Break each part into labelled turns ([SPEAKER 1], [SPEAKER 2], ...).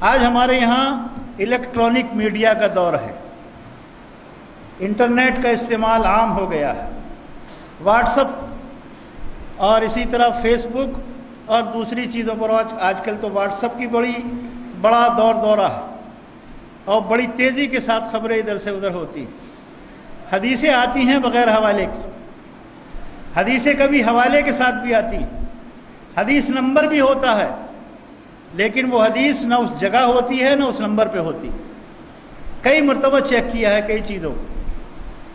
[SPEAKER 1] آج ہمارے یہاں الیکٹرانک میڈیا کا دور ہے، انٹرنیٹ کا استعمال عام ہو گیا ہے، واٹس اپ اور اسی طرح فیس بک اور دوسری چیزوں پر آج کل تو واٹس اپ کی بڑا دورہ ہے اور بڑی تیزی کے ساتھ خبریں ادھر سے ادھر ہوتی ہیں۔ حدیثیں آتی ہیں بغیر حوالے کے، حدیثیں کبھی حوالے کے ساتھ بھی آتی ہیں، حدیث نمبر بھی ہوتا ہے، لیکن وہ حدیث نہ اس جگہ ہوتی ہے نہ اس نمبر پہ ہوتی، کئی مرتبہ چیک کیا ہے کئی چیزوں۔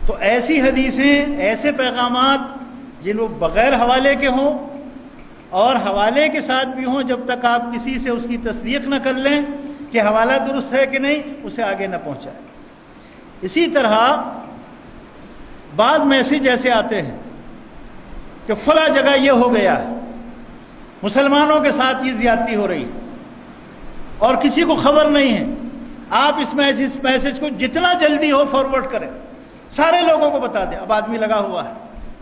[SPEAKER 1] تو ایسی حدیثیں، ایسے پیغامات جن وہ بغیر حوالے کے ہوں اور حوالے کے ساتھ بھی ہوں، جب تک آپ کسی سے اس کی تصدیق نہ کر لیں کہ حوالہ درست ہے کہ نہیں، اسے آگے نہ پہنچائیں۔ اسی طرح بعض میسج ایسے آتے ہیں کہ فلاں جگہ یہ ہو گیا ہے، مسلمانوں کے ساتھ یہ زیادتی ہو رہی ہے اور کسی کو خبر نہیں ہے۔ آپ اس میسج کو جتنا جلدی ہو فارورڈ کریں، سارے لوگوں کو بتا دیں۔ اب آدمی لگا ہوا ہے،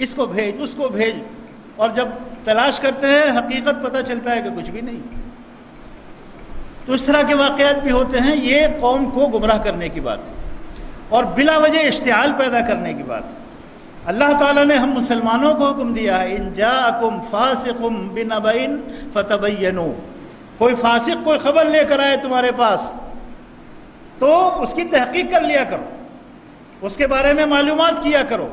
[SPEAKER 1] اس کو بھیج، اس کو بھیج، اور جب تلاش کرتے ہیں حقیقت پتہ چلتا ہے کہ کچھ بھی نہیں۔ تو اس طرح کے واقعات بھی ہوتے ہیں۔ یہ قوم کو گمراہ کرنے کی بات ہے اور بلا وجہ اشتعال پیدا کرنے کی بات ہے۔ اللہ تعالیٰ نے ہم مسلمانوں کو حکم دیا ہے، ان جاءکم فاسق بنبأ فتبینوا، کوئی فاسق کوئی خبر لے کر آئے تمہارے پاس تو اس کی تحقیق کر لیا کرو، اس کے بارے میں معلومات کیا کرو۔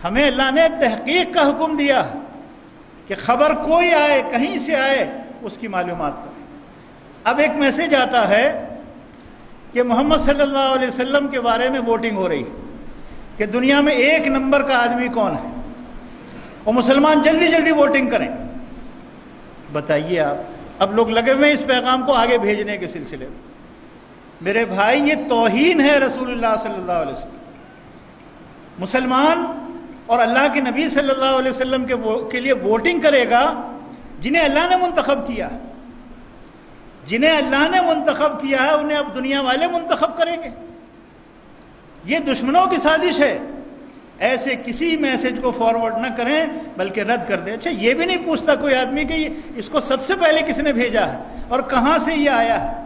[SPEAKER 1] ہمیں اللہ نے تحقیق کا حکم دیا ہے کہ خبر کوئی آئے، کہیں سے آئے، اس کی معلومات کریں۔ اب ایک میسج آتا ہے کہ محمد صلی اللہ علیہ وسلم کے بارے میں ووٹنگ ہو رہی ہے کہ دنیا میں 1 نمبر کا آدمی کون ہے، اور مسلمان جلدی جلدی ووٹنگ کریں۔ بتائیے آپ، اب لوگ لگے ہوئے اس پیغام کو آگے بھیجنے کے سلسلے میں۔ میرے بھائی، یہ توہین ہے رسول اللہ صلی اللہ علیہ وسلم۔ مسلمان اور اللہ کے نبی صلی اللہ علیہ وسلم کے لیے ووٹنگ کرے گا جنہیں اللہ نے منتخب کیا، جنہیں اللہ نے منتخب کیا ہے انہیں اب دنیا والے منتخب کریں گے۔ یہ دشمنوں کی سازش ہے۔ ایسے کسی میسج کو فارورڈ نہ کریں بلکہ رد کر دیں۔ اچھا، یہ بھی نہیں پوچھتا کوئی آدمی کہ اس کو سب سے پہلے کس نے بھیجا ہے اور کہاں سے یہ آیا ہے۔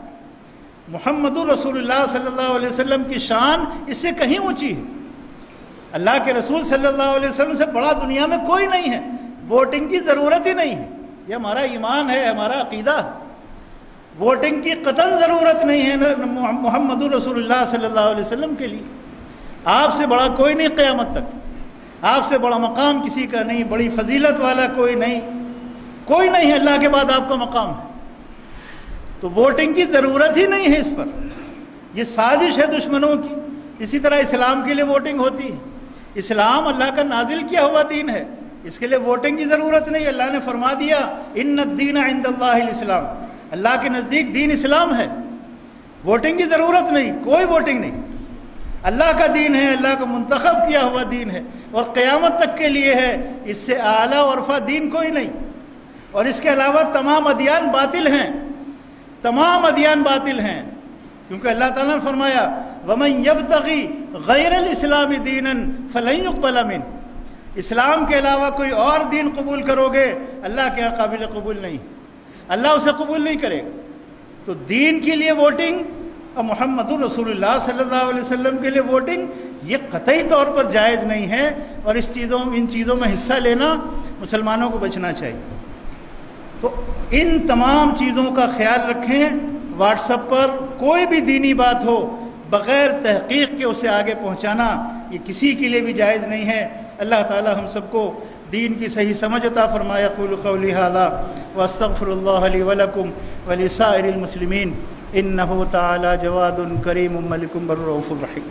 [SPEAKER 1] محمد رسول اللہ صلی اللہ علیہ وسلم کی شان اس سے کہیں اونچی ہے۔ اللہ کے رسول صلی اللہ علیہ وسلم سے بڑا دنیا میں کوئی نہیں ہے۔ ووٹنگ کی ضرورت ہی نہیں ہے، یہ ہمارا ایمان ہے، ہمارا عقیدہ ہے۔ ووٹنگ کی قطعاً ضرورت نہیں ہے محمد رسول اللہ صلی اللہ علیہ وسلم کے لیے۔ آپ سے بڑا کوئی نہیں قیامت تک، آپ سے بڑا مقام کسی کا نہیں، بڑی فضیلت والا کوئی نہیں ہے، اللہ کے بعد آپ کا مقام ہے۔ تو ووٹنگ کی ضرورت ہی نہیں ہے اس پر، یہ سازش ہے دشمنوں کی۔ اسی طرح اسلام کے لیے ووٹنگ ہوتی ہے۔ اسلام اللہ کا نازل کیا ہوا دین ہے، اس کے لیے ووٹنگ کی ضرورت نہیں۔ اللہ نے فرما دیا ان الدین عند اللہ الاسلام، اللہ کے نزدیک دین اسلام ہے، ووٹنگ کی ضرورت نہیں، کوئی ووٹنگ نہیں۔ اللہ کا دین ہے، اللہ کا منتخب کیا ہوا دین ہے اور قیامت تک کے لیے ہے، اس سے اعلیٰ اور ارفع دین کوئی نہیں۔ اور اس کے علاوہ تمام ادیان باطل ہیں، تمام ادیان باطل ہیں، کیونکہ اللہ تعالیٰ نے فرمایا وَمَن يَبْتَغِي غَيْرَ الْإِسْلَامِ دِينًا فَلَن يُقْبَلَ مِنْهُ، اسلام کے علاوہ کوئی اور دین قبول کرو گے اللہ کے یہاں قابل قبول نہیں، اللہ اسے قبول نہیں کرے گا۔ تو دین کے لیے ووٹنگ اور محمد رسول اللہ صلی اللہ علیہ وسلم کے لیے ووٹنگ یہ قطعی طور پر جائز نہیں ہے، اور ان چیزوں میں حصہ لینا مسلمانوں کو بچنا چاہیے۔ تو ان تمام چیزوں کا خیال رکھیں۔ واٹس ایپ پر کوئی بھی دینی بات ہو بغیر تحقیق کے اسے آگے پہنچانا یہ کسی کے لیے بھی جائز نہیں ہے۔ اللہ تعالی ہم سب کو دین کی صحیح سمجھ عطا فرمائے۔ اقول قولی ھذا واستغفر اللہ لی ولکم ولسائر المسلمین انہ تعالی جواد کریم ملک بر رؤوف رحیم۔